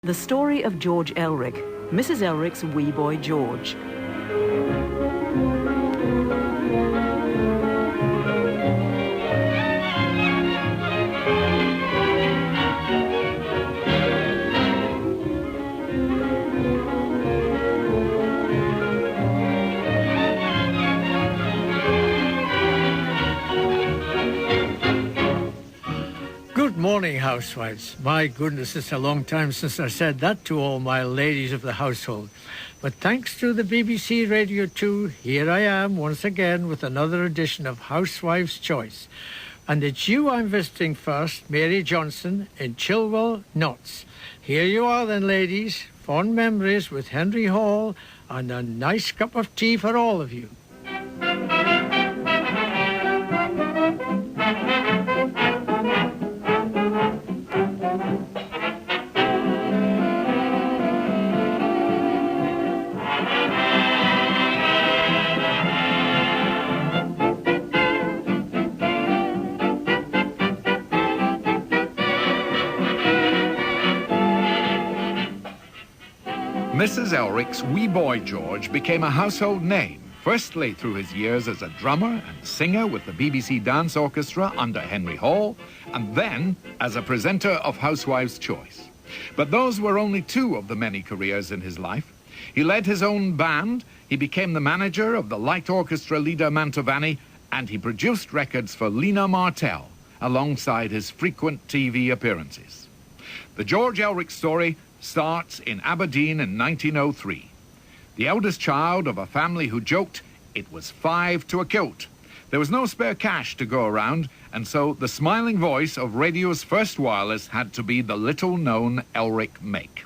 The Story of George Elrick, Mrs. Elrick's wee boy George. Good morning, housewives. My goodness, it's a long time since I said that to all my ladies of the household. But thanks to the BBC Radio 2, here I am once again with another edition of Housewives Choice. And it's you I'm visiting first, Mary Johnson, in Chilwell, Notts. Here you are then, ladies. Fond memories with Henry Hall and a nice cup of tea for all of you. Mrs. Elrick's wee boy George became a household name, firstly through his years as a drummer and singer with the BBC Dance Orchestra under Henry Hall, and then as a presenter of Housewives Choice. But those were only two of the many careers in his life. He led his own band, he became the manager of the light orchestra leader Mantovani, and he produced records for Lena Martell, alongside his frequent TV appearances. The George Elrick story starts in Aberdeen in 1903. The eldest child of a family who joked it was 5 to a kilt. There was no spare cash to go around, and so the smiling voice of radio's first wireless had to be the little-known Elrick make.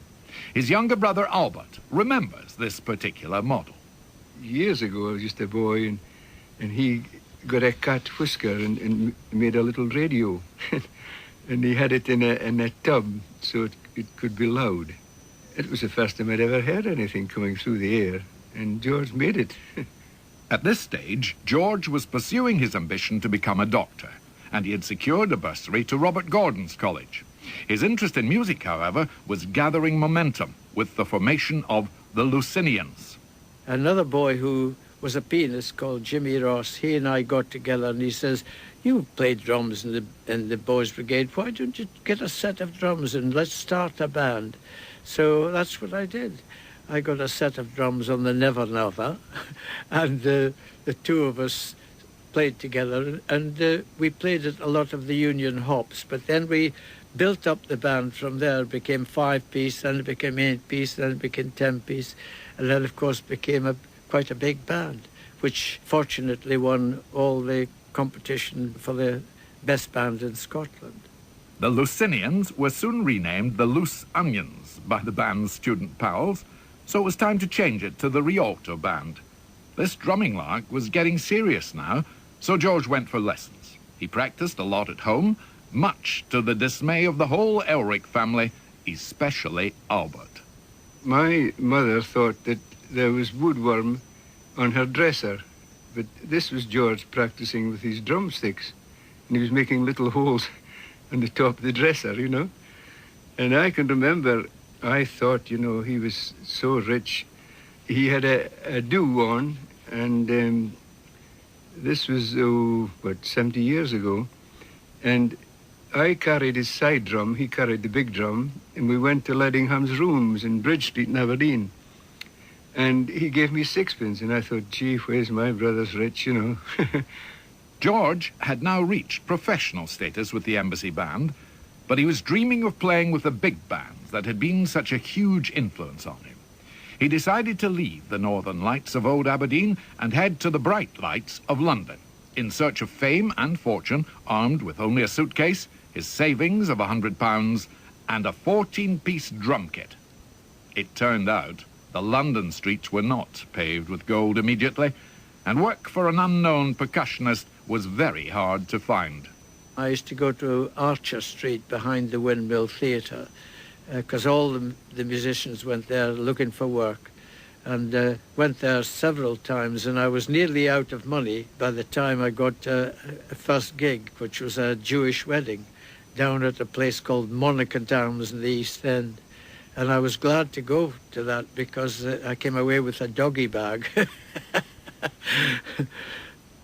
His younger brother Albert remembers this particular model. Years ago, I was just a boy, and he got a cat whisker and made a little radio. And he had it in a tub, so it could be loud. It was the first time I'd ever heard anything coming through the air, and George made it. At this stage, George was pursuing his ambition to become a doctor, and he had secured a bursary to Robert Gordon's college. His interest in music, however, was gathering momentum with the formation of the Lucinians. Another boy who was a pianist called Jimmy Ross, he and I got together and he says, "You've played drums in the Boys Brigade, why don't you get a set of drums and let's start a band?" So that's what I did. I got a set of drums on the Never Never, and the two of us played together, and we played at a lot of the Union Hops, but then we built up the band from there. It became 5-piece, then it became 8-piece, then it became 10-piece, and then of course became quite a big band, which fortunately won all the competition for the best band in Scotland. The Lucinians were soon renamed the Loose Onions by the band's student pals, so it was time to change it to the Rialto Band. This drumming lark was getting serious now, so George went for lessons. He practiced a lot at home, much to the dismay of the whole Elrick family, especially Albert. My mother thought that there was woodworm on her dresser, but this was George practicing with his drumsticks, and he was making little holes on the top of the dresser, you know. And I can remember, I thought, you know, he was so rich. He had a do on, and this was, 70 years ago, and I carried his side drum, he carried the big drum, and we went to Leddingham's rooms in Bridge Street in Aberdeen. And he gave me 6pence, and I thought, gee whiz, my brother's rich, you know. George had now reached professional status with the Embassy Band, but he was dreaming of playing with the big bands that had been such a huge influence on him. He decided to leave the northern lights of old Aberdeen and head to the bright lights of London, in search of fame and fortune, armed with only a suitcase, his savings of £100, and a 14-piece drum kit. It turned out the London streets were not paved with gold immediately, and work for an unknown percussionist was very hard to find. I used to go to Archer Street behind the Windmill Theatre, because all the musicians went there looking for work, and went there several times, and I was nearly out of money by the time I got a first gig, which was a Jewish wedding down at a place called Monacant Arms in the East End. And I was glad to go to that because I came away with a doggy bag.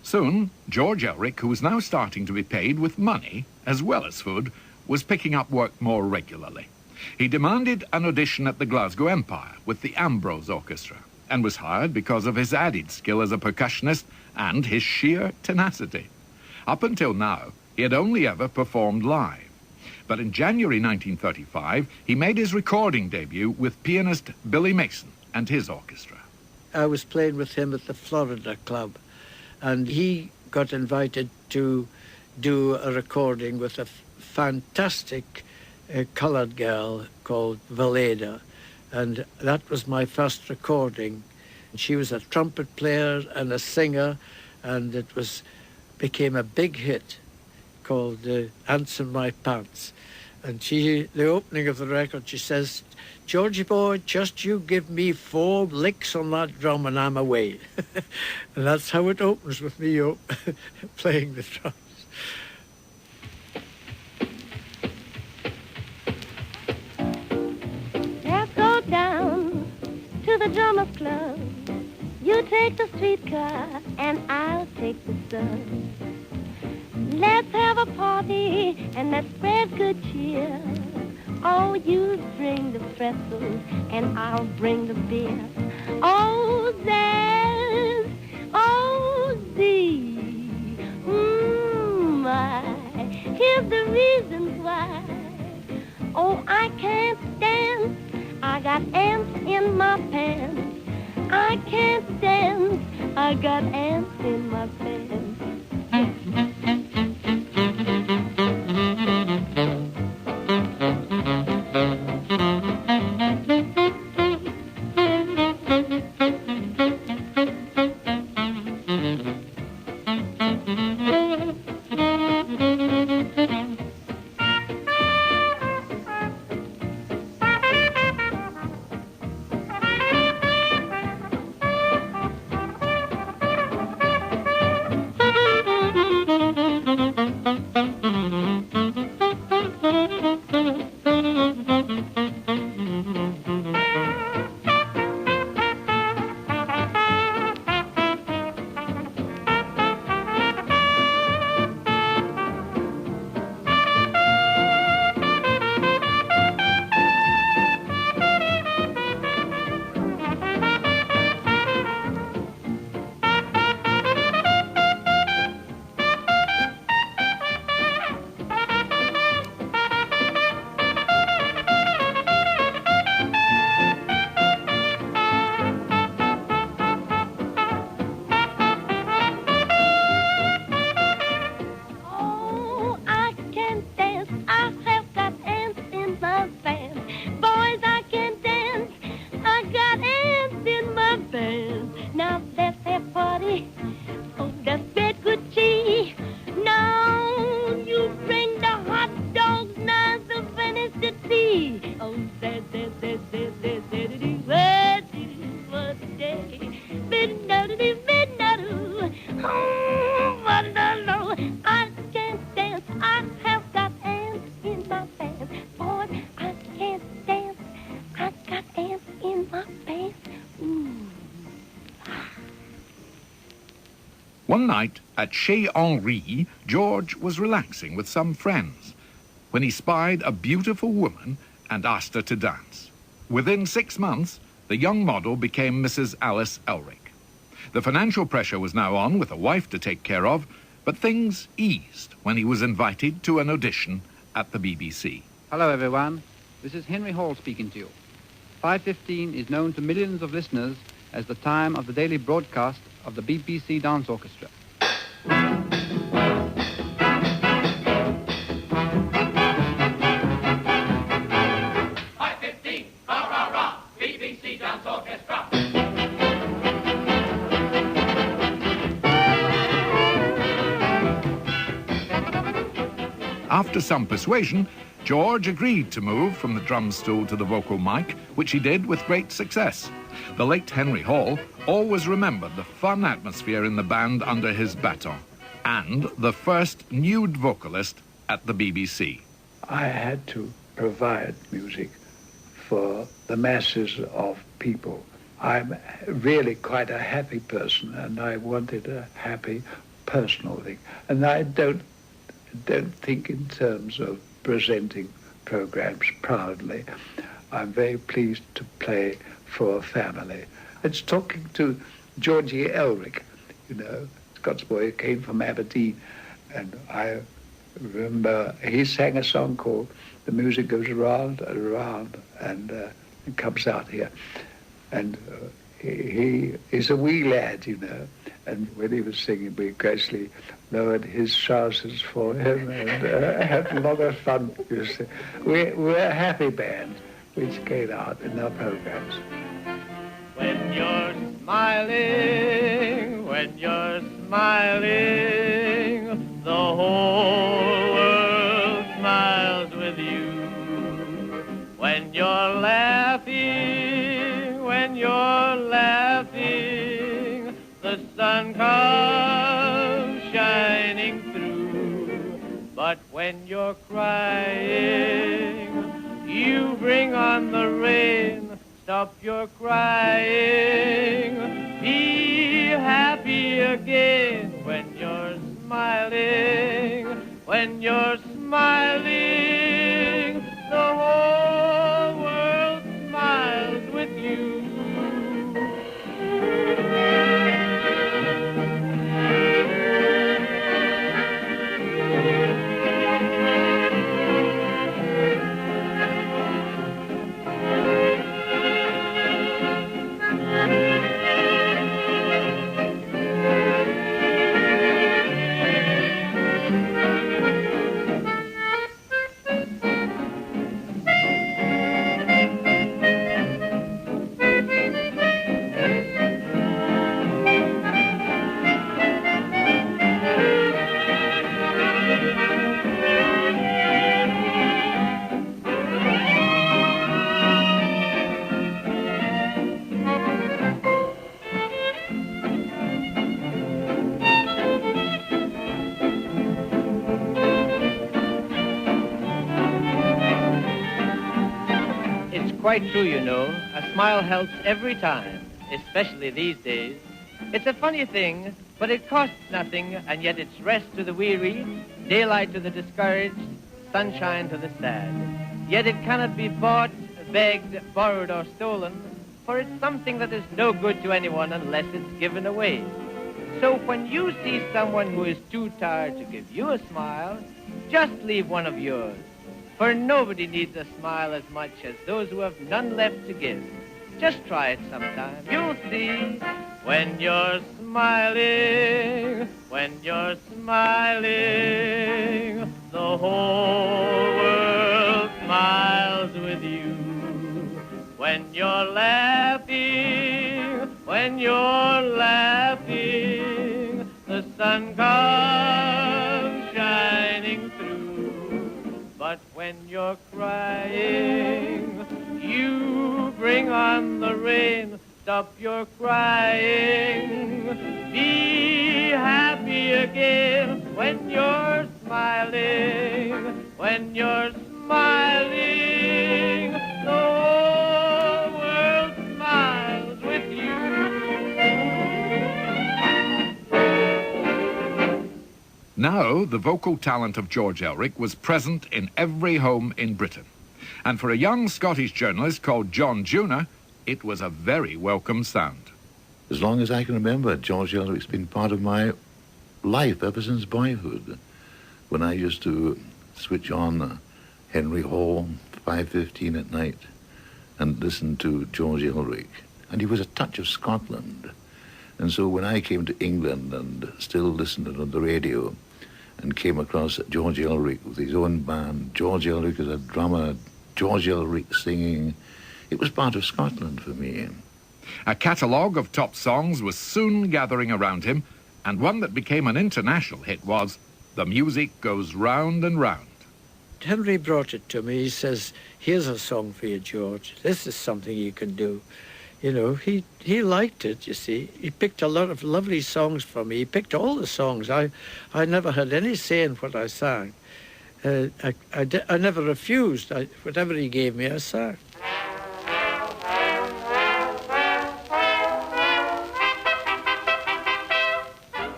Soon, George Elrick, who was now starting to be paid with money as well as food, was picking up work more regularly. He demanded an audition at the Glasgow Empire with the Ambrose Orchestra and was hired because of his added skill as a percussionist and his sheer tenacity. Up until now, he had only ever performed live. But in January 1935, he made his recording debut with pianist Billy Mason and his orchestra. I was playing with him at the Florida Club, and he got invited to do a recording with a fantastic coloured girl called Vale, and that was my first recording. She was a trumpet player and a singer, and it became a big hit called Ants in My Pants. And the opening of the record, she says, "Georgie boy, just you give me 4 licks on that drum and I'm away." And that's how it opens, with me playing the drums. Let's go down to the Drummers Club. You take the streetcar and I'll take the sun. Let's have a party and let's spread good cheer. Oh, you bring the pretzels and I'll bring the beer. Oh, there's, oh, thee, my, here's the reasons why. Oh, I can't dance, I got ants in my pants. I can't dance, I got ants in my pants. One night at Chez Henri, George was relaxing with some friends when he spied a beautiful woman and asked her to dance. Within 6 months, the young model became Mrs. Alice Elrick. The financial pressure was now on, with a wife to take care of, but things eased when he was invited to an audition at the BBC. Hello, everyone. This is Henry Hall speaking to you. 5:15 is known to millions of listeners as the time of the daily broadcast of the BBC Dance Orchestra. BBC Dance Orchestra. After some persuasion, George agreed to move from the drum stool to the vocal mic, which he did with great success. The late Henry Hall always remembered the fun atmosphere in the band under his baton, and the first nude vocalist at the BBC. I had to provide music for the masses of people. I'm really quite a happy person, and I wanted a happy personal thing. And I don't think in terms of presenting programs proudly. I'm very pleased to play for a family. It's talking to George Elrick, Scots boy who came from Aberdeen, and I remember he sang a song called "The Music Goes Round and Round," and it comes out here. And he is a wee lad, and when he was singing, we gradually lowered his trousers for him and had a lot of fun. We're a happy band, which came out in our programs. When you're smiling, the whole world smiles with you. When you're laughing, the sun comes shining through. But when you're crying, you bring on the rain. Stop your crying, be happy again. When you're smiling, the whole world smiles with you. Quite true, a smile helps every time, especially these days. It's a funny thing, but it costs nothing, and yet it's rest to the weary, daylight to the discouraged, sunshine to the sad. Yet it cannot be bought, begged, borrowed, or stolen, for it's something that is no good to anyone unless it's given away. So when you see someone who is too tired to give you a smile, just leave one of yours. For nobody needs a smile as much as those who have none left to give. Just try it sometime. You'll see. When you're smiling, the whole world smiles with you. When you're laughing, the sun comes shining through. But when you're crying, you bring on the rain. Stop your crying, be happy again. When you're smiling, the whole world smiles with you. Now, the vocal talent of George Elrick was present in every home in Britain. And for a young Scottish journalist called John Juna, it was a very welcome sound. As long as I can remember, George Elrick's been part of my life ever since boyhood. When I used to switch on Henry Hall, 5:15 at night, and listen to George Elrick. And he was a touch of Scotland. And so when I came to England and still listened on the radio and came across George Elrick with his own band, George Elrick as a drummer, George Elrick singing, it was part of Scotland for me. A catalogue of top songs was soon gathering around him, and one that became an international hit was The Music Goes Round and Round. Henry brought it to me. He says, here's a song for you, George. This is something you can do. You know, he liked it, you see. He picked a lot of lovely songs for me. He picked all the songs. I never had any say in what I sang. I never refused. Whatever he gave me, I sang.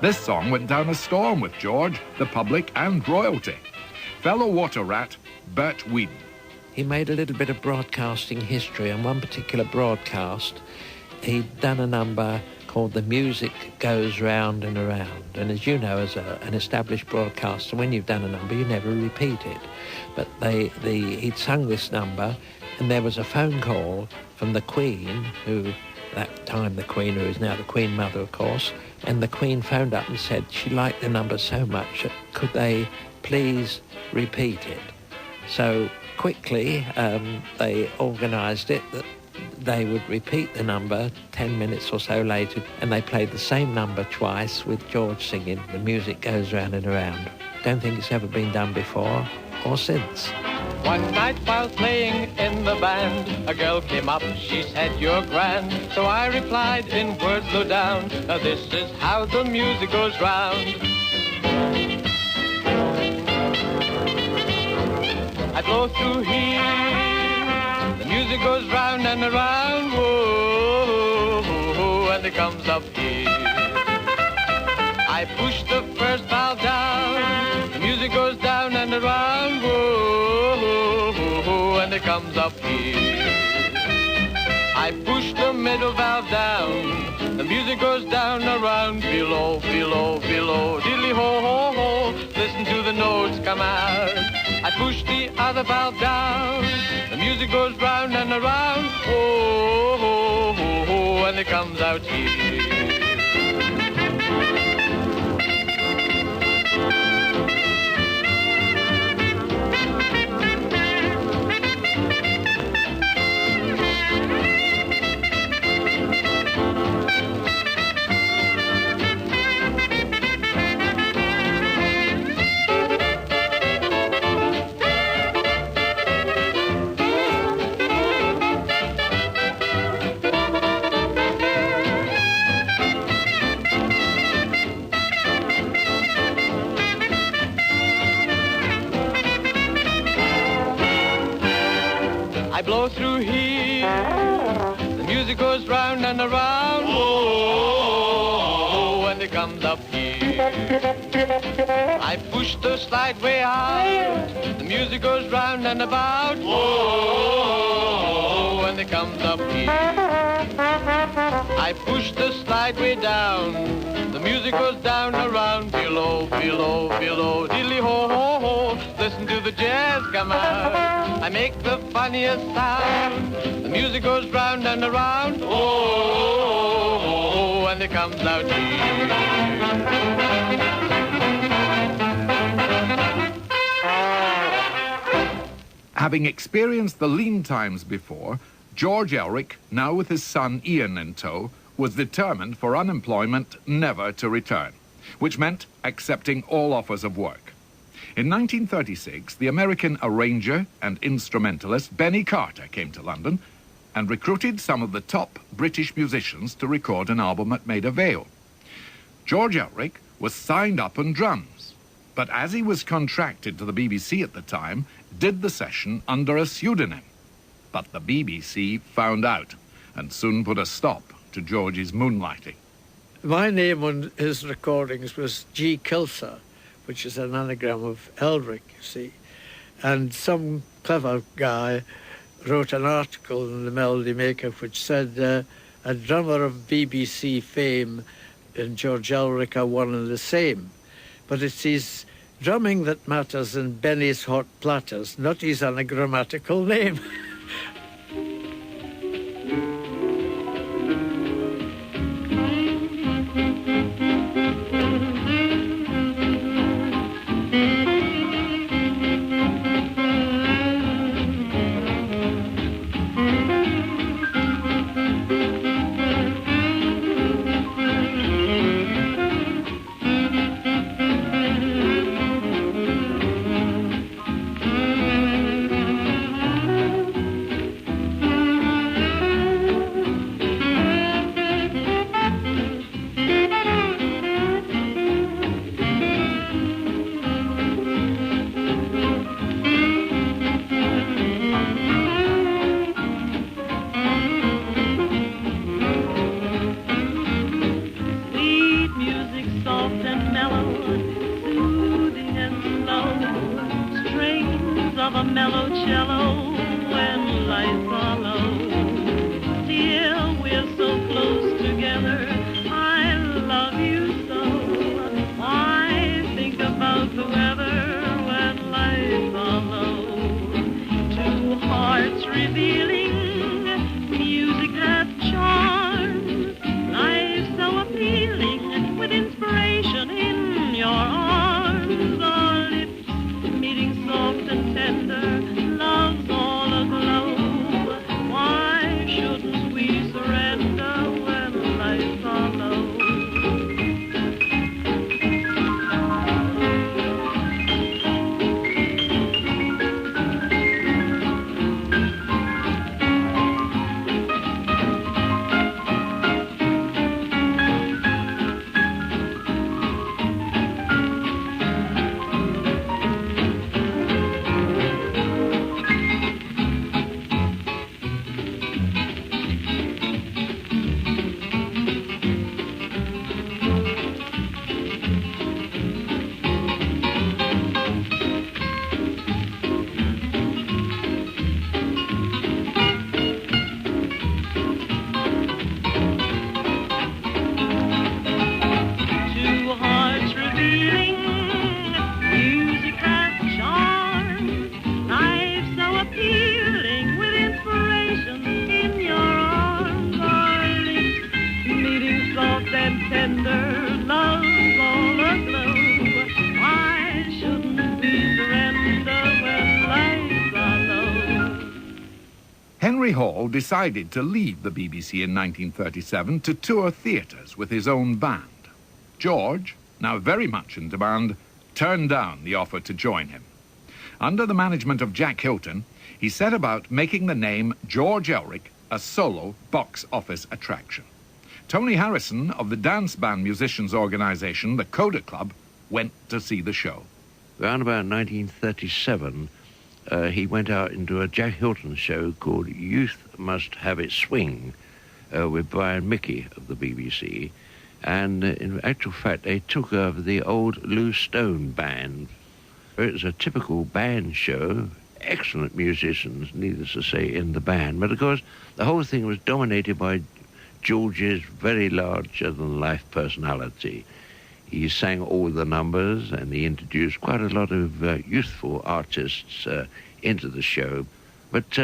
This song went down a storm with George, the public and royalty. Fellow water rat Bert Whedon. He made a little bit of broadcasting history. On one particular broadcast, he'd done a number called The Music Goes Round and Around. And as you know, as an established broadcaster, when you've done a number, you never repeat it. But he'd sung this number, and there was a phone call from the Queen, who, that time the Queen, who is now the Queen Mother, of course, and the Queen phoned up and said she liked the number so much that could they please repeat it. So quickly they organised it that they would repeat the number 10 minutes or so later, and they played the same number twice with George singing The Music Goes Round and Around. Don't think it's ever been done before or since. One night while playing in the band, a girl came up, she said, "You're grand." So I replied in words low down, "Now this is how the music goes round." I blow through here, the music goes round and around, whoa, and it comes up here. I push the first valve down, the music goes down and around, whoa, and it comes up here. I push the middle valve down, the music goes down around, below, below, below, diddly ho, ho, ho, listen to the notes come out. I push the other valve down, the music goes round and around, oh, oh, oh, oh, and it comes out here. I blow through here, the music goes round and around, oh, and it comes up here. I push the slide way out, the music goes round and about, oh, and it comes up here. I push the slide way down, the music goes down around, below, below, below, diddly ho, ho, ho, listen to the jazz come out. I make the funniest sound, the music goes round and around, oh, oh, oh, and it comes out here. Having experienced the lean times before, George Elrick, now with his son Ian in tow, was determined for unemployment never to return, which meant accepting all offers of work. In 1936, the American arranger and instrumentalist Benny Carter came to London and recruited some of the top British musicians to record an album at Maida, Vale. George Elrick was signed up on drums, but as he was contracted to the BBC at the time, did the session under a pseudonym. But the BBC found out and soon put a stop to George's moonlighting. My name on his recordings was G. Kilser, which is an anagram of Elrick, you see. And some clever guy wrote an article in the Melody Maker which said a drummer of BBC fame and George Elrick are one and the same. But it's his drumming that matters in Benny's Hot Platters, not his anagrammatical name. Henry Hall decided to leave the BBC in 1937 to tour theatres with his own band. George, now very much in demand, turned down the offer to join him. Under the management of Jack Hilton, he set about making the name George Elrick a solo box office attraction. Tony Harrison of the dance band musicians organisation, the Coda Club, went to see the show. Around about 1937, he went out into a Jack Hilton show called Youth Must Have Its Swing with Brian Mickey of the BBC. And in actual fact, they took over the old Lou Stone band. It was a typical band show, excellent musicians, needless to say, in the band. But of course, the whole thing was dominated by George's very larger-than-life personality. He sang all the numbers, and he introduced quite a lot of youthful artists into the show. But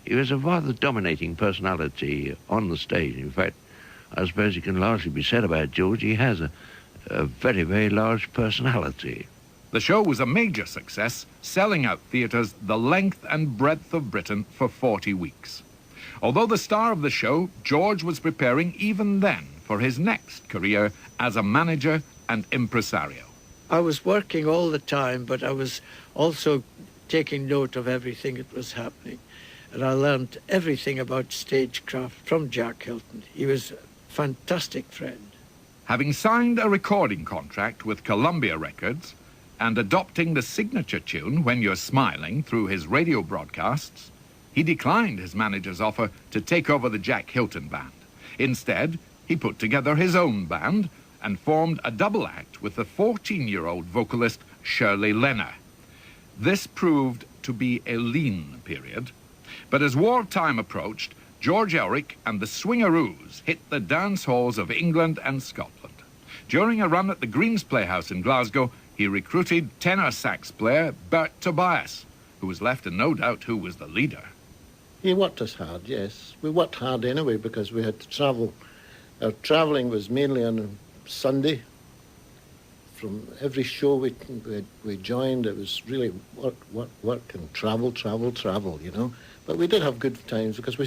he was a rather dominating personality on the stage. In fact, I suppose it can largely be said about George, he has a very, very large personality. The show was a major success, selling out theatres the length and breadth of Britain for 40 weeks. Although the star of the show, George was preparing even then for his next career as a manager and impresario. I was working all the time, but I was also taking note of everything that was happening. And I learned everything about stagecraft from Jack Hilton. He was a fantastic friend. Having signed a recording contract with Columbia Records and adopting the signature tune When You're Smiling through his radio broadcasts, he declined his manager's offer to take over the Jack Hilton band. Instead, he put together his own band and formed a double act with the 14-year-old vocalist Shirley Lenner. This proved to be a lean period, but as wartime approached, George Elrick and the Swingaroos hit the dance halls of England and Scotland. During a run at the Greens Playhouse in Glasgow, he recruited tenor sax player Bert Tobias, who was left in no doubt who was the leader. He worked us hard, yes. We worked hard anyway because we had to travel. Our travelling was mainly on a Sunday. From every show we joined, it was really work and travel, you know. But we did have good times because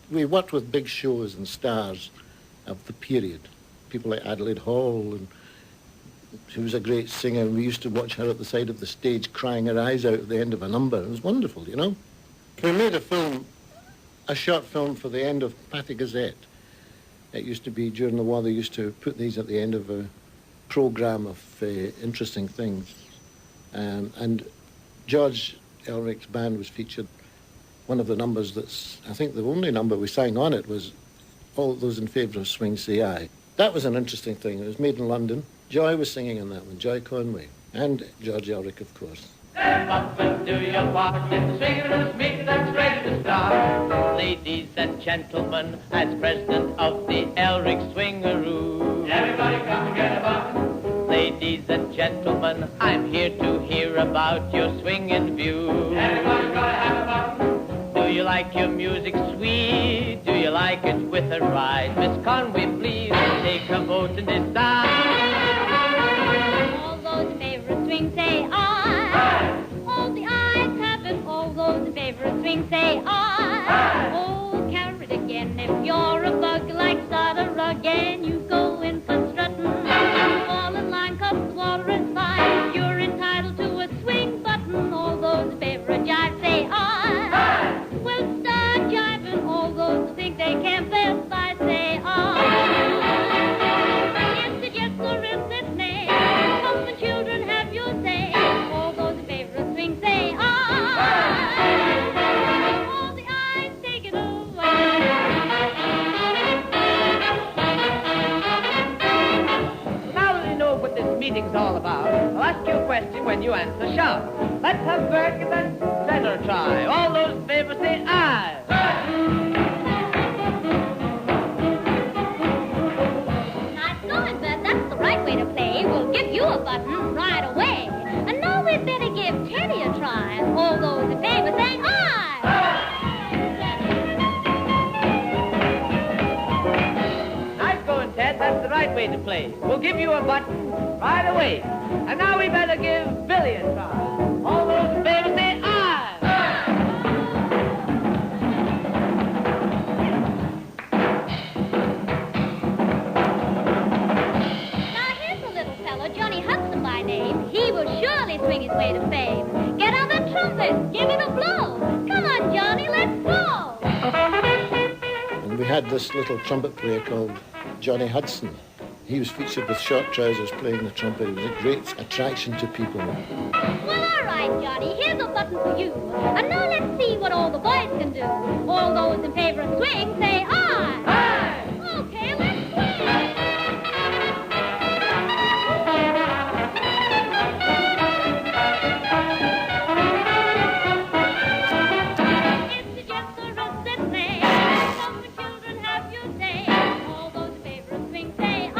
we worked with big shows and stars of the period. People like Adelaide Hall, and she was a great singer, and we used to watch her at the side of the stage crying her eyes out at the end of a number. It was wonderful, you know. We made a short film for the end of Patty Gazette. It used to be, during the war, they used to put these at the end of a programme of interesting things. And George Elrick's band was featured. One of the numbers I think the only number we sang on it was All Those in Favour of Swing Say Aye. That was an interesting thing. It was made in London. Joy was singing on that one, Joy Conway, and George Elrick, of course. Step up and do your part, it's the swinger's meet that's ready to start. Ladies and gentlemen, as president of the Elrick Swingaroo, everybody come and get a bun. Ladies and gentlemen, I'm here to hear about your swinging view. Everybody gotta have a bun. Do you like your music sweet? Do you like it with a ride? Miss Conway, please take a vote and decide. All those in favor of swing say aye. All the ayes have it. All those in favor of swing say aye. Oh, carry it again. If you're a bug like Sada again, you go in for strutting. Fall in line, cup the water is fine. You're entitled to a swing button. All those in favor of jive say aye. Well, start jiving. All those who think they can't best by say aye. Is it yes or is it nay? Come the children, have your say. All those in favor of swing say aye. All the ayes take it away. Now that you know what this meeting's all about, I'll ask you a question when you answer sharp. Let's have Burke and then Center try. All those in favor say aye. Nice going, Bert. That's the right way to play. We'll give you a button right away. And now we'd better give Teddy a try. All those in favor say aye. Nice going, Ted. That's the right way to play. We'll give you a button right away. And now we better give Billy a try. All those in favor say aye. way to fame. Get on the trumpet, give it a blow. Come on, Johnny, let's go. And we had this little trumpet player called Johnny Hudson. He was featured with short trousers playing the trumpet. It was a great attraction to people. Well, all right, Johnny, here's a button for you. And now let's see what all the boys can do. All those in favor of swing say aye. Aye. Okay, let's swing. It's the gentlemen that play. Come the children, have your day. All those in favor of swing say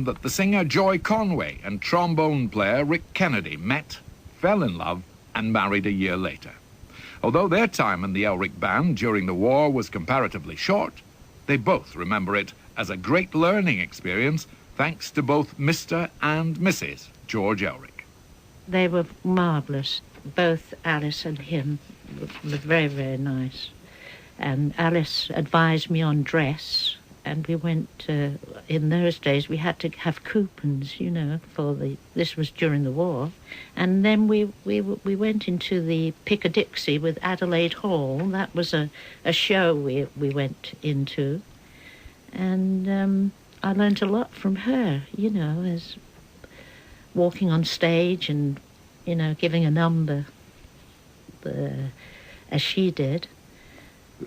that the singer Joy Conway and trombone player Rick Kennedy met, fell in love, and married a year later. Although their time in the Elrick Band during the war was comparatively short, they both remember it as a great learning experience thanks to both Mr. and Mrs. George Elrick. They were marvellous. Both Alice and him were very, very nice. And Alice advised me on dress. And we went, in those days, we had to have coupons, you know, this was during the war. And then we went into the Piccadixie with Adelaide Hall. That was a show we went into. And I learnt a lot from her, you know, as walking on stage and, you know, giving a number as she did.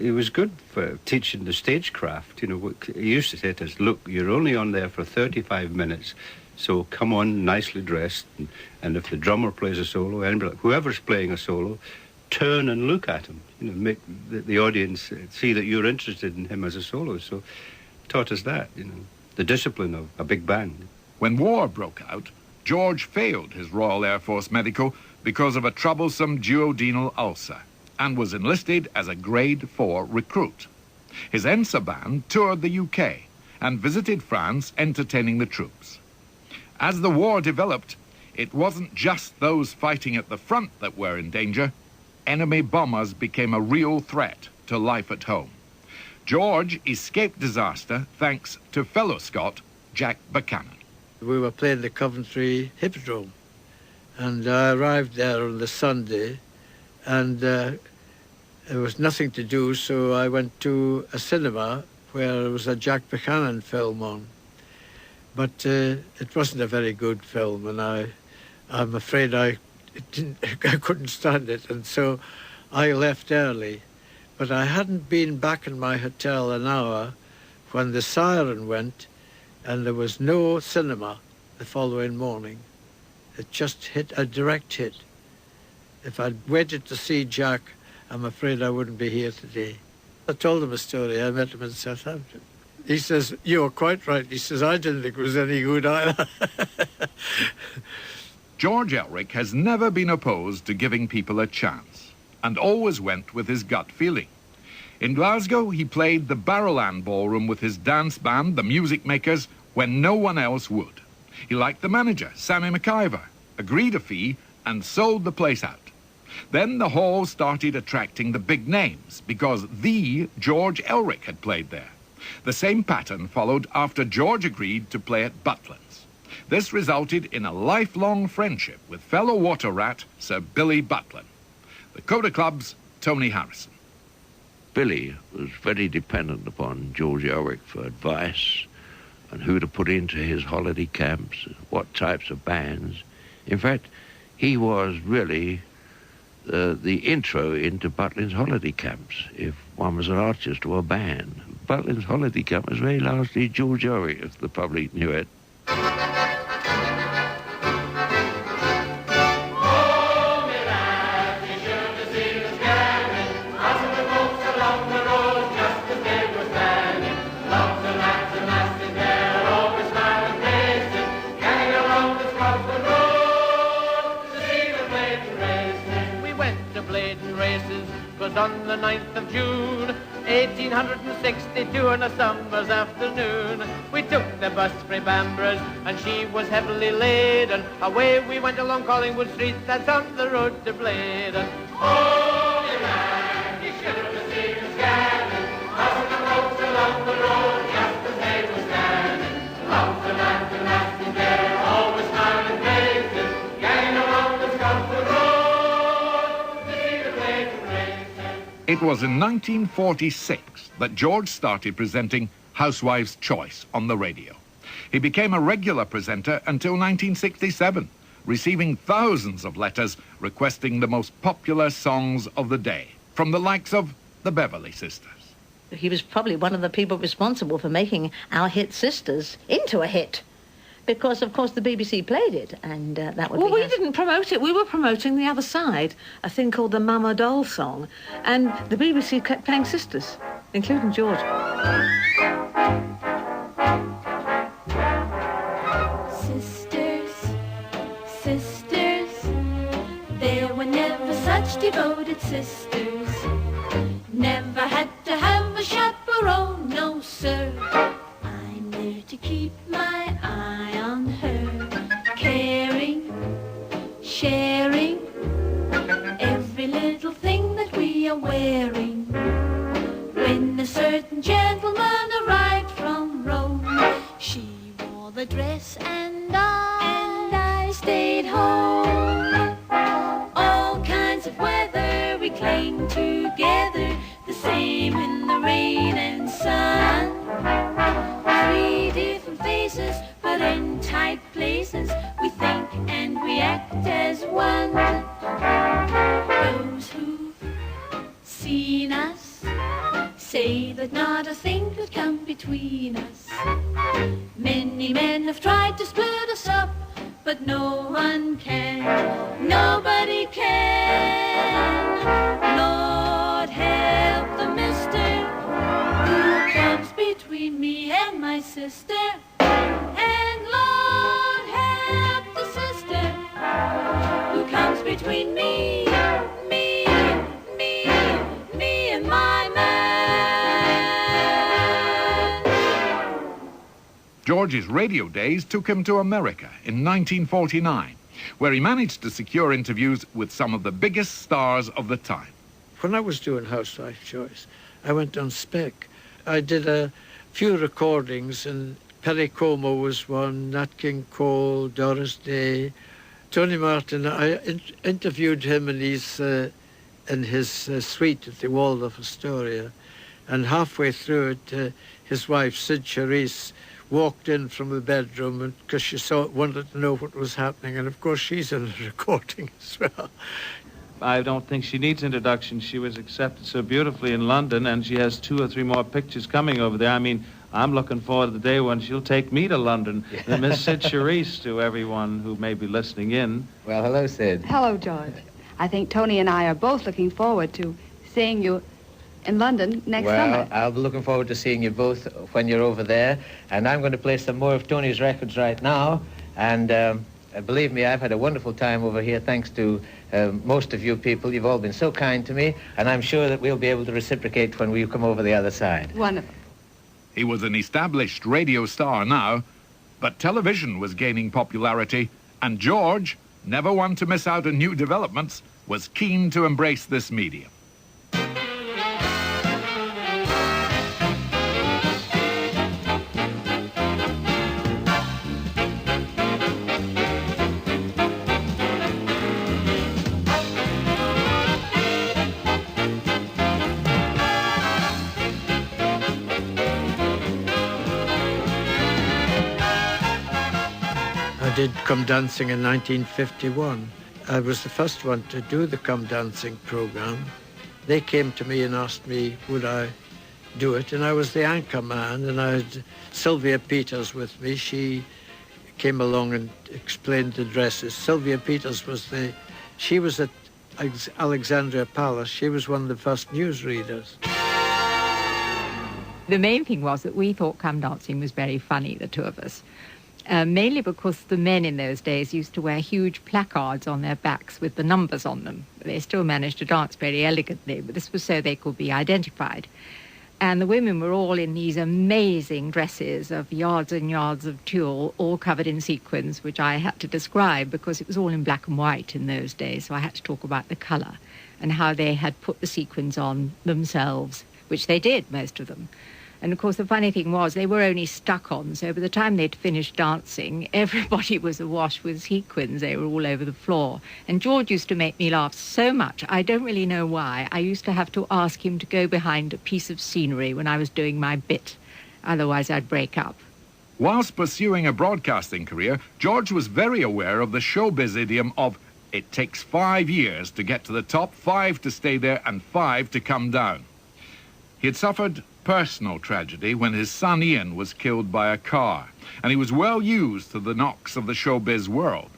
It was good for teaching the stagecraft. You know, what he used to say to us, look, you're only on there for 35 minutes, so come on nicely dressed, and if the drummer plays a solo, anybody, whoever's playing a solo, turn and look at him. You know, make the audience see that you're interested in him as a soloist. So taught us that, you know, the discipline of a big band. When war broke out, George failed his Royal Air Force medical because of a troublesome duodenal ulcer, and was enlisted as a Grade 4 recruit. His Ensa band toured the UK and visited France entertaining the troops. As the war developed, it wasn't just those fighting at the front that were in danger. Enemy bombers became a real threat to life at home. George escaped disaster thanks to fellow Scot Jack Buchanan. We were playing the Coventry Hippodrome, and I arrived there on the Sunday, and there was nothing to do, so I went to a cinema where there was a Jack Buchanan film on. But it wasn't a very good film, and I'm afraid I couldn't stand it, and so I left early. But I hadn't been back in my hotel an hour when the siren went, and there was no cinema the following morning. It just hit a direct hit. If I'd waited to see Jack, I'm afraid I wouldn't be here today. I told him a story. I met him in Southampton. He says, "You're quite right." He says, "I didn't think it was any good either." George Elrick has never been opposed to giving people a chance, and always went with his gut feeling. In Glasgow, he played the Barrowland Ballroom with his dance band, the Music Makers, when no one else would. He liked the manager, Sammy McIver, agreed a fee, and sold the place out. Then the hall started attracting the big names because the George Elrick had played there. The same pattern followed after George agreed to play at Butlins. This resulted in a lifelong friendship with fellow water rat Sir Billy Butlin. The Coda Club's Tony Harrison. Billy was very dependent upon George Elrick for advice on who to put into his holiday camps, what types of bands. In fact, he was really the intro into Butlin's holiday camps, if one was an artist or a band. Butlin's holiday camp was very largely George Elrick, if the public knew it. We went to Blaydon Races, 'twas on the 9th of June, 18 1962 on a summer's afternoon, we took the bus for Bamburgh, and she was heavily laden. Away we went along Collingwood Street, that's on the road to Blaydon. Holy man, you should have seen us scanning, passing the folks along the road just as they were standing. Lots of lads and lasses there, always smiling faces, ganging along the Scotland Road to see the Blaydon Races. It was in 1946 that George started presenting Housewives Choice on the radio. He became a regular presenter until 1967, receiving thousands of letters requesting the most popular songs of the day from the likes of the Beverley Sisters. He was probably one of the people responsible for making our hit Sisters into a hit. Because, of course, the BBC played it, and that would Well, be... we didn't promote it. We were promoting the other side, a thing called the Mama Doll song. And the BBC kept playing Sisters, including George. Sisters, sisters, there were never such devoted sisters. Never had to have a chaperone, no sir. I'm there to keep my eye on her, caring, sharing every little thing that we are wearing. When a certain gentleman arrived from Rome, she wore the dress and I stayed home. All kinds of weather we cling together, the same in the rain and sun. 3 different faces, but in tight places, we think and we act as one. Those who've seen us say that not a thing could come between us. Many men have tried to split us up, but no one can, nobody can. Lord help the mister who comes between me and my sister. And Lord help the sister who comes between me and my man. George's radio days took him to America in 1949, where he managed to secure interviews with some of the biggest stars of the time. When I was doing Housewives Choice, I went on spec. I did a few recordings, and Perry Como was one, Nat King Cole, Doris Day, Tony Martin. I interviewed him in his suite at the Waldorf Astoria, and halfway through it, his wife, Sid Charisse, walked in from the bedroom because she wanted to know what was happening, and of course she's in the recording as well. I don't think she needs introduction. She was accepted so beautifully in London, and she has 2 or 3 more pictures coming over there. I mean, I'm looking forward to the day when she'll take me to London. And Miss Sid Charisse, to everyone who may be listening in. Well, hello, Sid. Hello, George. I think Tony and I are both looking forward to seeing you in London next summer. Well, I'll be looking forward to seeing you both when you're over there. And I'm going to play some more of Tony's records right now. And believe me, I've had a wonderful time over here, thanks to most of you people. You've all been so kind to me, and I'm sure that we'll be able to reciprocate when we come over the other side. Wonderful. He was an established radio star now, but television was gaining popularity, and George, never one to miss out on new developments, was keen to embrace this medium. I did Come Dancing in 1951. I was the first one to do the Come Dancing program. They came to me and asked me would I do it, and I was the anchor man, and I had Sylvia Peters with me. She came along and explained the dresses. Sylvia Peters she was at Alexandria Palace. She was one of the first newsreaders. The main thing was that we thought Come Dancing was very funny, the two of us. Mainly because the men in those days used to wear huge placards on their backs with the numbers on them. They still managed to dance very elegantly, but this was so they could be identified. And the women were all in these amazing dresses of yards and yards of tulle, all covered in sequins, which I had to describe because it was all in black and white in those days. So I had to talk about the colour and how they had put the sequins on themselves, which they did, most of them. And, of course, the funny thing was they were only stuck on, so by the time they'd finished dancing, everybody was awash with sequins. They were all over the floor. And George used to make me laugh so much. I don't really know why. I used to have to ask him to go behind a piece of scenery when I was doing my bit. Otherwise, I'd break up. Whilst pursuing a broadcasting career, George was very aware of the showbiz idiom of it takes 5 years to get to the top, 5 to stay there, and 5 to come down. He had suffered personal tragedy when his son Ian was killed by a car, and he was well used to the knocks of the showbiz world.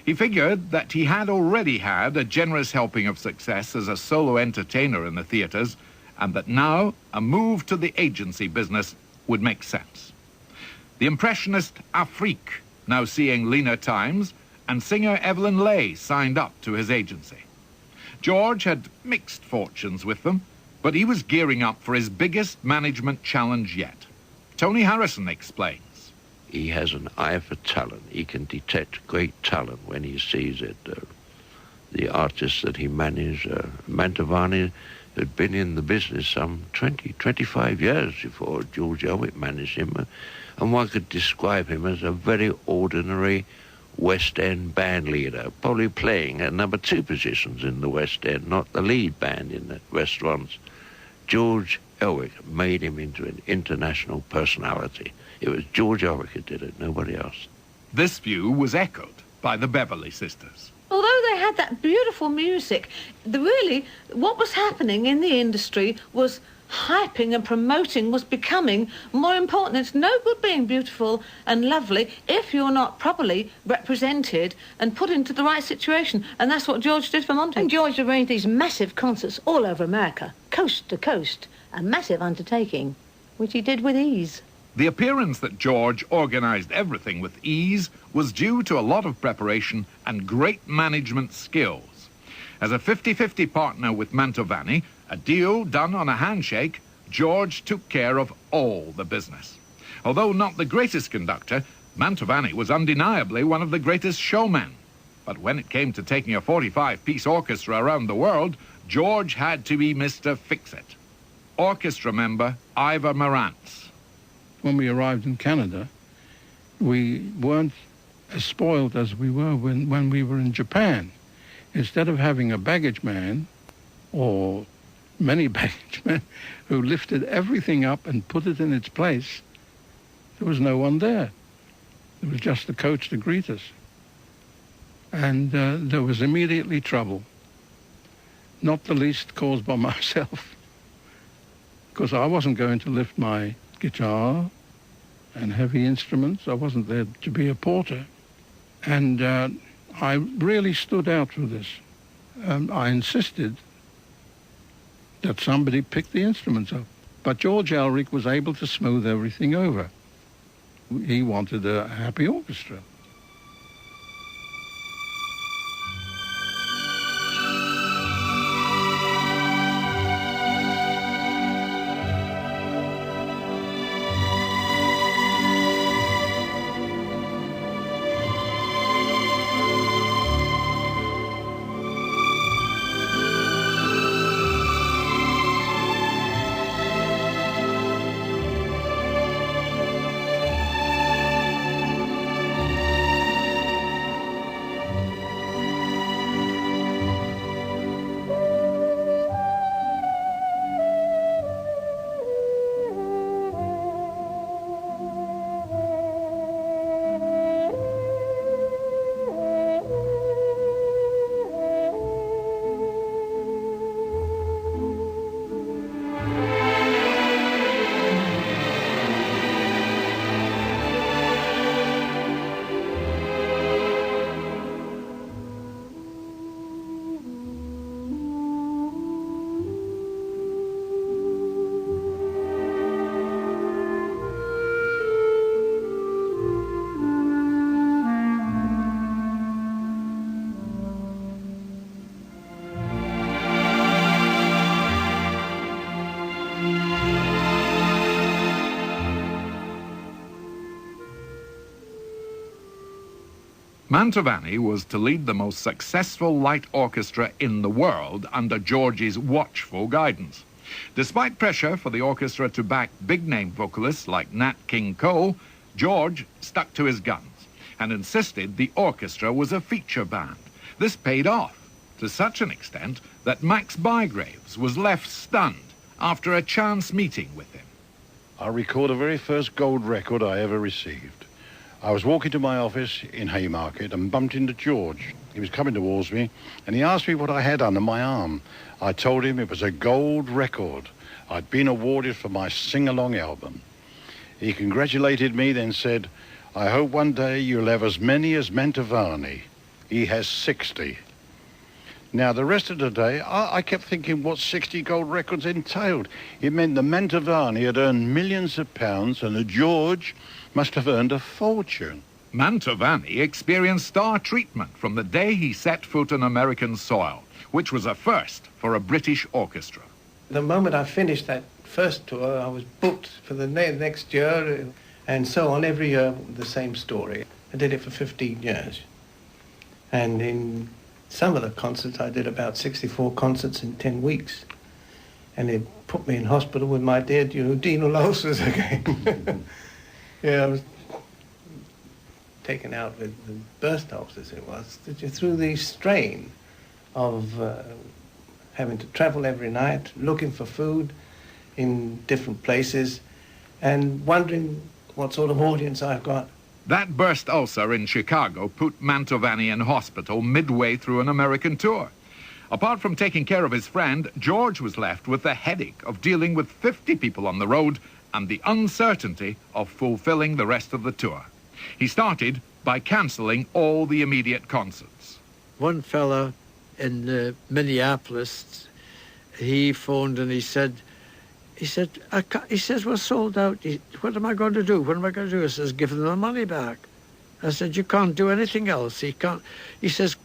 He figured that he had already had a generous helping of success as a solo entertainer in the theatres, and that now a move to the agency business would make sense. The impressionist Afrique, now seeing leaner times, and singer Evelyn Leigh signed up to his agency. George had mixed fortunes with them, but he was gearing up for his biggest management challenge yet. Tony Harrison explains. He has an eye for talent. He can detect great talent when he sees it. The artists that he managed, Mantovani, had been in the business some 20, 25 years before George Elrick managed him, and one could describe him as a very ordinary West End band leader, probably playing at number 2 positions in the West End, not the lead band in the restaurants. George Elrick made him into an international personality. It was George Elrick who did it, nobody else. This view was echoed by the Beverley Sisters. Although they had that beautiful music, what was happening in the industry was hyping and promoting was becoming more important. It's no good being beautiful and lovely if you're not properly represented and put into the right situation. And that's what George did for Monty. And George arranged these massive concerts all over America, coast to coast, a massive undertaking, which he did with ease. The appearance that George organised everything with ease was due to a lot of preparation and great management skills. As a 50-50 partner with Mantovani, a deal done on a handshake, George took care of all the business. Although not the greatest conductor, Mantovani was undeniably one of the greatest showmen. But when it came to taking a 45-piece orchestra around the world, George had to be Mr. Fix-It. Orchestra member Ivor Morantz. When we arrived in Canada, we weren't as spoiled as we were when we were in Japan. Instead of having a baggage man or many baggage men who lifted everything up and put it in its place, there was no one there. There was just the coach to greet us. And there was immediately trouble, not the least caused by myself, because I wasn't going to lift my guitar and heavy instruments. I wasn't there to be a porter. And I really stood out for this. I insisted that somebody pick the instruments up. But George Elrick was able to smooth everything over. He wanted a happy orchestra. Mantovani was to lead the most successful light orchestra in the world under George's watchful guidance. Despite pressure for the orchestra to back big-name vocalists like Nat King Cole, George stuck to his guns and insisted the orchestra was a feature band. This paid off, to such an extent that Max Bygraves was left stunned after a chance meeting with him. I recall the very first gold record I ever received. I was walking to my office in Haymarket and bumped into George. He was coming towards me and he asked me what I had under my arm. I told him it was a gold record. I'd been awarded for my sing-along album. He congratulated me, then said, "I hope one day you'll have as many as Mantovani. He has 60. Now, the rest of the day, I kept thinking what 60 gold records entailed. It meant the Mantovani had earned millions of pounds and the George must have earned a fortune. Mantovani experienced star treatment from the day he set foot on American soil, which was a first for a British orchestra. The moment I finished that first tour, I was booked for the next year, and so on, every year, the same story. I did it for 15 years. And in some of the concerts, I did about 64 concerts in 10 weeks. And it put me in hospital with my dear duodenal ulcers again. Yeah, I was taken out with the burst ulcers, it was, through the strain of having to travel every night, looking for food in different places, and wondering what sort of audience I've got. That burst ulcer in Chicago put Mantovani in hospital midway through an American tour. Apart from taking care of his friend, George was left with the headache of dealing with 50 people on the road and the uncertainty of fulfilling the rest of the tour. He started by cancelling all the immediate concerts. One fella in Minneapolis, he phoned and he said, we're sold out. What am I going to do? What am I going to do? I says, give them the money back. I said, you can't do anything else. He says,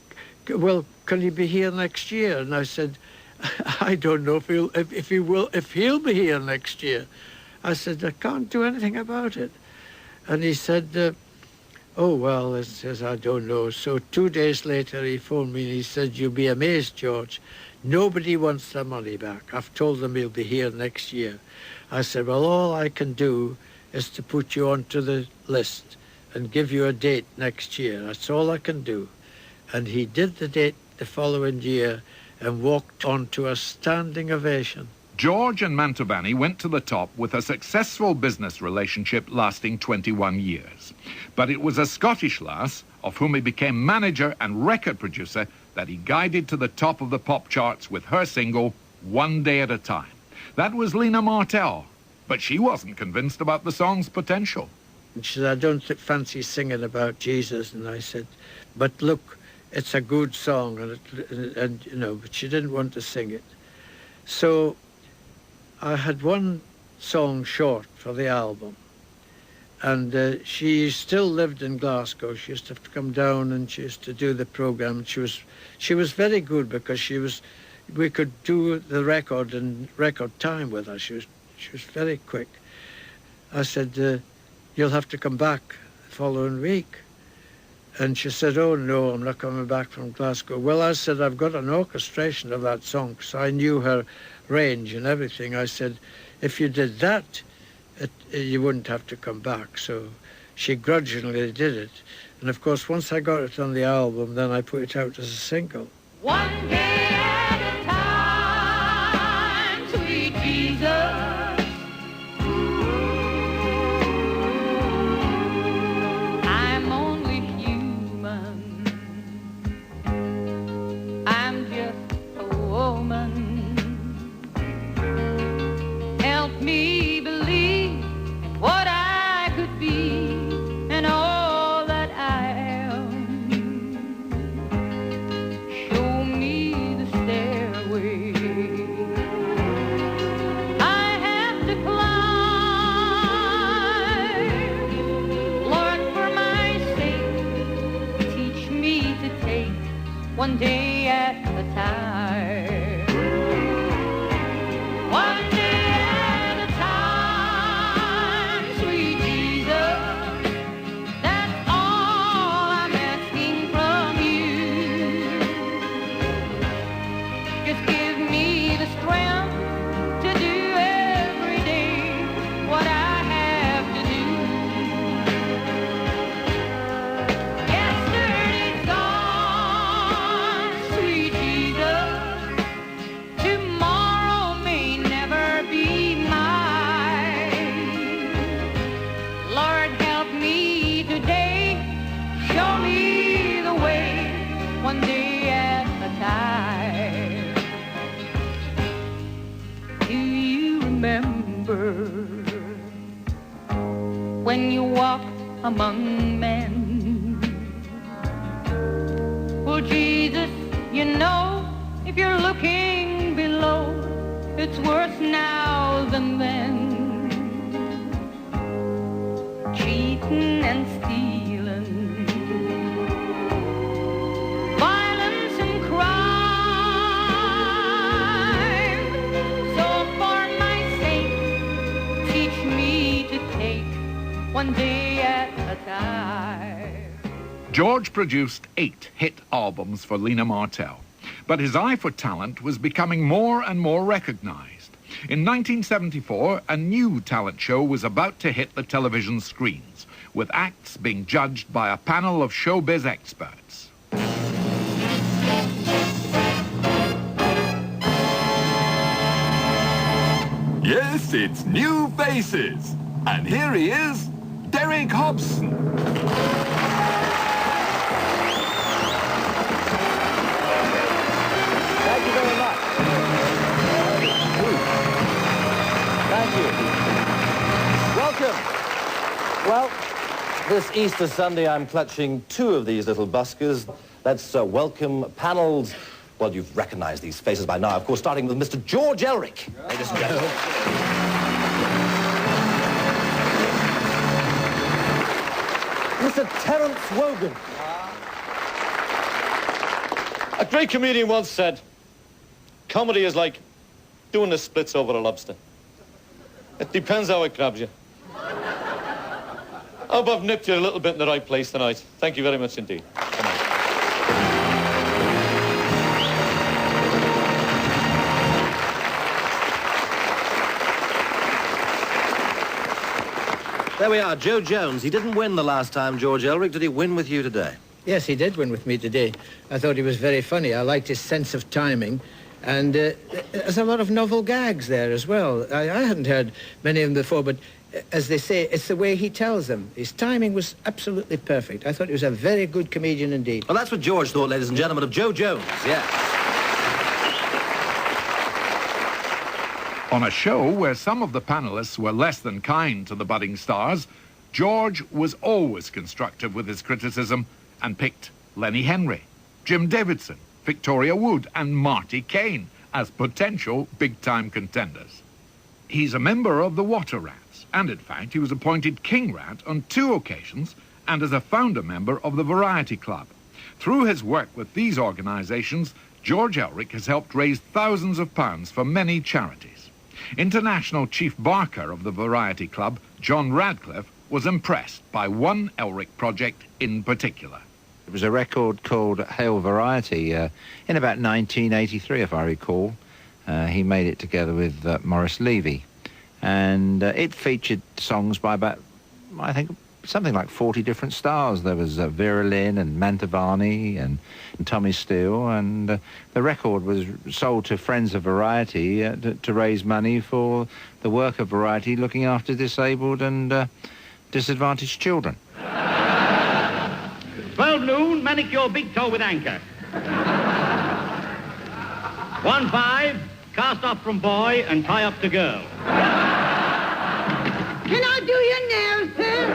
well, can he be here next year? And I said, I don't know if he'll be here next year. I said, I can't do anything about it. And he said, oh, well, it says, I don't know. So 2 days later, he phoned me and he said, you'll be amazed, George. Nobody wants their money back. I've told them he'll be here next year. I said, well, all I can do is to put you onto the list and give you a date next year. That's all I can do. And he did the date the following year and walked on to a standing ovation. George and Mantovani went to the top with a successful business relationship lasting 21 years. But it was a Scottish lass, of whom he became manager and record producer, that he guided to the top of the pop charts with her single, One Day at a Time. That was Lena Martell, but she wasn't convinced about the song's potential. And she said, I don't fancy singing about Jesus. And I said, but look, it's a good song, and you know, but she didn't want to sing it. So I had one song short for the album, and she still lived in Glasgow. She used to have to come down and she used to do the program. She was very good because we could do the record in record time with her. She was very quick. I said, you'll have to come back the following week. And she said, oh no, I'm not coming back from Glasgow. Well, I said, I've got an orchestration of that song, because I knew her range and everything. I said, if you did that, you wouldn't have to come back. So she grudgingly did it. And of course, once I got it on the album, then I put it out as a single. One day at a time, sweet Jesus. I'm only human. I'm just a woman. Help me believe in what I could be and all that I am. Show me the stairway I have to climb. Lord, for my sake, teach me to take one day at a time. One day at a time, sweet Jesus. That's all I'm asking when you walk among men. Well, Jesus, you know, if you're looking below, it's worse now than then. Cheating and stealing, violence and crime. So for my sake, teach me to take one day at a time. George produced 8 hit albums for Lena Martell, but his eye for talent was becoming more and more recognized. In 1974, a new talent show was about to hit the television screens, with acts being judged by a panel of showbiz experts. Yes, it's New Faces. And here he is, Derek Hobson. Thank you very much. Thank you. Welcome. Well, this Easter Sunday, I'm clutching 2 of these little buskers. Let's welcome panels. Well, you've recognized these faces by now, of course, starting with Mr. George Elrick. Ladies and gentlemen. Mr. Terence Wogan. A great comedian once said, comedy is like doing the splits over a lobster. It depends how it grabs you. I hope I've nipped you a little bit in the right place tonight. Thank you very much indeed. Good night. There we are, Joe Jones. He didn't win the last time, George Elrick. Did he win with you today? Yes, he did win with me today. I thought he was very funny. I liked his sense of timing. And there's a lot of novel gags there as well. I hadn't heard many of them before, but as they say, it's the way he tells them. His timing was absolutely perfect. I thought he was a very good comedian indeed. Well, that's what George thought, ladies and gentlemen, of Joe Jones, yes. On a show where some of the panelists were less than kind to the budding stars, George was always constructive with his criticism and picked Lenny Henry, Jim Davidson, Victoria Wood and Marty Kane as potential big-time contenders. He's a member of the Water Rats, and in fact he was appointed King Rat on 2 occasions and as a founder member of the Variety Club. Through his work with these organisations, George Elrick has helped raise thousands of pounds for many charities. International Chief Barker of the Variety Club, John Radcliffe, was impressed by one Elrick project in particular. It was a record called Hail Variety in about 1983, if I recall. He made it together with Maurice Levy. And it featured songs by about, I think, something like 40 different stars. There was Vera Lynn and Mantovani and Tommy Steele. And the record was sold to Friends of Variety to raise money for the work of Variety looking after disabled and disadvantaged children. 12 noon, manicure big toe with anchor. 1-5, cast off from boy and tie up to girl. Can I do your nails, sir?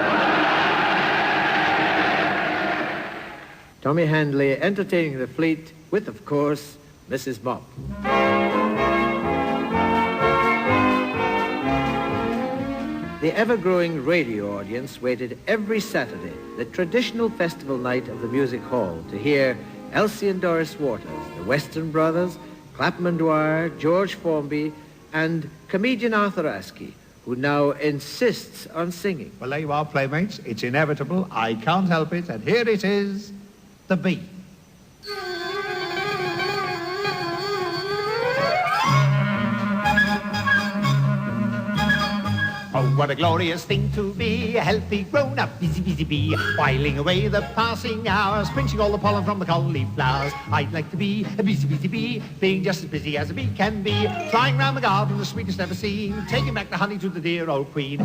Tommy Handley entertaining the fleet with, of course, Mrs. Bob. The ever-growing radio audience waited every Saturday, the traditional festival night of the Music Hall, to hear Elsie and Doris Waters, the Western Brothers, Clapham and Dwyer, George Formby, and comedian Arthur Askey, who now insists on singing. Well, there you are, playmates. It's inevitable. I can't help it. And here it is, the bee. Oh, what a glorious thing to be, a healthy, grown-up, busy bee, whiling away the passing hours, pinching all the pollen from the cauliflowers. I'd like to be a busy bee, being just as busy as a bee can be, flying round the garden, the sweetest ever seen, taking back the honey to the dear old queen.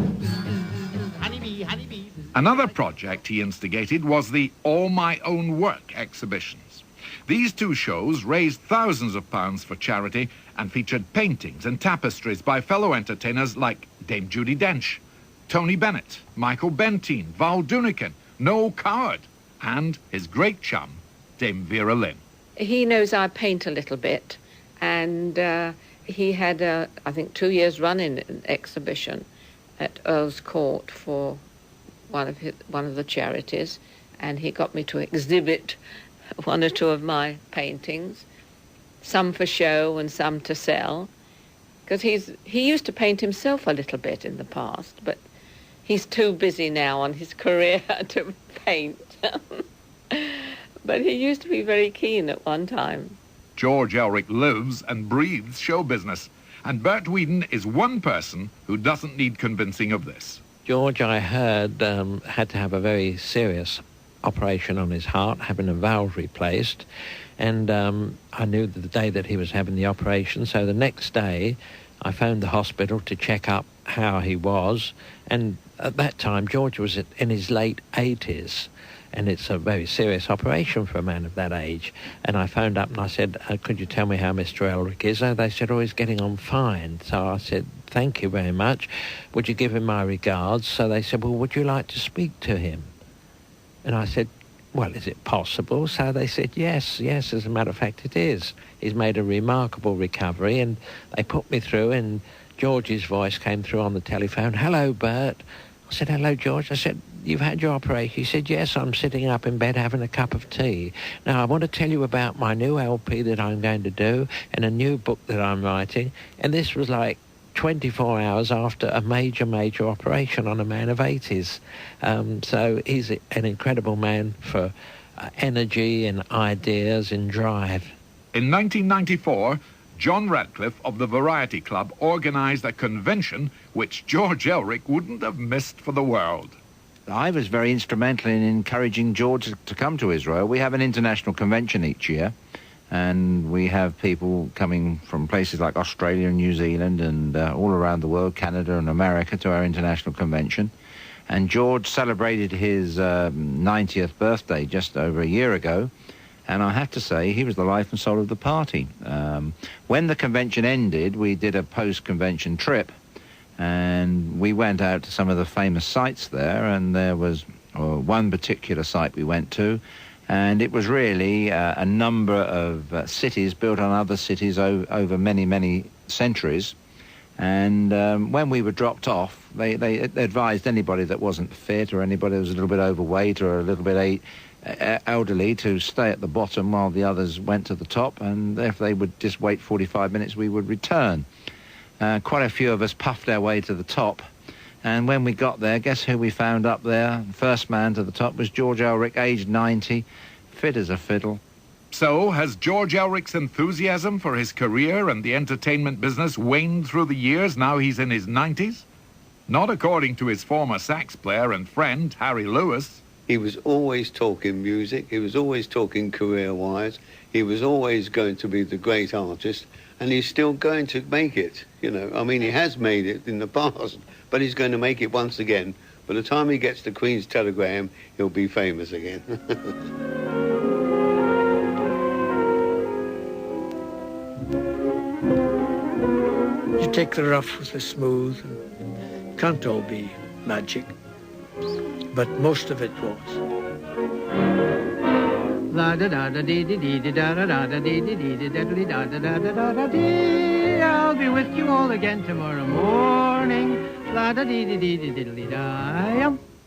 Honeybee, honeybee. Another project he instigated was the All My Own Work exhibitions. These 2 shows raised thousands of pounds for charity and featured paintings and tapestries by fellow entertainers like Dame Judi Dench, Tony Bennett, Michael Benteen, Val Dunican, Noel Coward, and his great chum, Dame Vera Lynn. He knows I paint a little bit, and he had, I think, 2 years running an exhibition at Earl's Court for one of the charities, and he got me to exhibit one or two of my paintings, some for show and some to sell, because he used to paint himself a little bit in the past, but he's too busy now on his career to paint. But he used to be very keen at one time. George Elrick lives and breathes show business, and Bert Whedon is one person who doesn't need convincing of this. George, I heard, had to have a very serious operation on his heart, having a valve replaced, and I knew the day that he was having the operation, so the next day I phoned the hospital to check up how he was, and at that time George was in his late 80s, and it's a very serious operation for a man of that age. And I phoned up and I said, could you tell me how Mr. Elrick is? And they said, oh, he's getting on fine. So I said, thank you very much. Would you give him my regards? So they said, well, would you like to speak to him? And I said, well, is it possible? So they said, yes, as a matter of fact, it is. He's made a remarkable recovery, and they put me through, and George's voice came through on the telephone. Hello, Bert. I said, hello, George. I said, you've had your operation? He said, yes, I'm sitting up in bed having a cup of tea. Now, I want to tell you about my new LP that I'm going to do and a new book that I'm writing. And this was like 24 hours after a major operation on a man of 80s. So he's an incredible man for energy and ideas and drive. In 1994, John Radcliffe of the Variety Club organised a convention which George Elrick wouldn't have missed for the world. I was very instrumental in encouraging George to come to Israel. We have an international convention each year, and we have people coming from places like Australia and New Zealand and all around the world, Canada and America, to our international convention. And George celebrated his 90th birthday just over a year ago, and I have to say he was the life and soul of the party. When the convention ended, we did a post-convention trip, and we went out to some of the famous sites there, and there was one particular site we went to, and it was really a number of cities built on other cities over many centuries. And when we were dropped off, they advised anybody that wasn't fit or anybody that was a little bit overweight or a little bit elderly to stay at the bottom while the others went to the top, and if they would just wait 45 minutes, we would return. Quite a few of us puffed our way to the top, and when we got there, guess who we found up there? The first man to the top was George Elrick, aged 90, fit as a fiddle. So, has George Elrick's enthusiasm for his career and the entertainment business waned through the years now he's in his 90s? Not according to his former sax player and friend, Harry Lewis. He was always talking music, he was always talking career-wise, he was always going to be the great artist, and he's still going to make it, you know. I mean, he has made it in the past, but he's going to make it once again. By the time he gets the Queen's telegram, he'll be famous again. You take the rough with the smooth, and can't all be magic, but most of it was. La da da da dee dee dee da da da da dee dee dee da da da da da da dee. I'll be with you all again tomorrow morning. La da dee dee dee diddly da.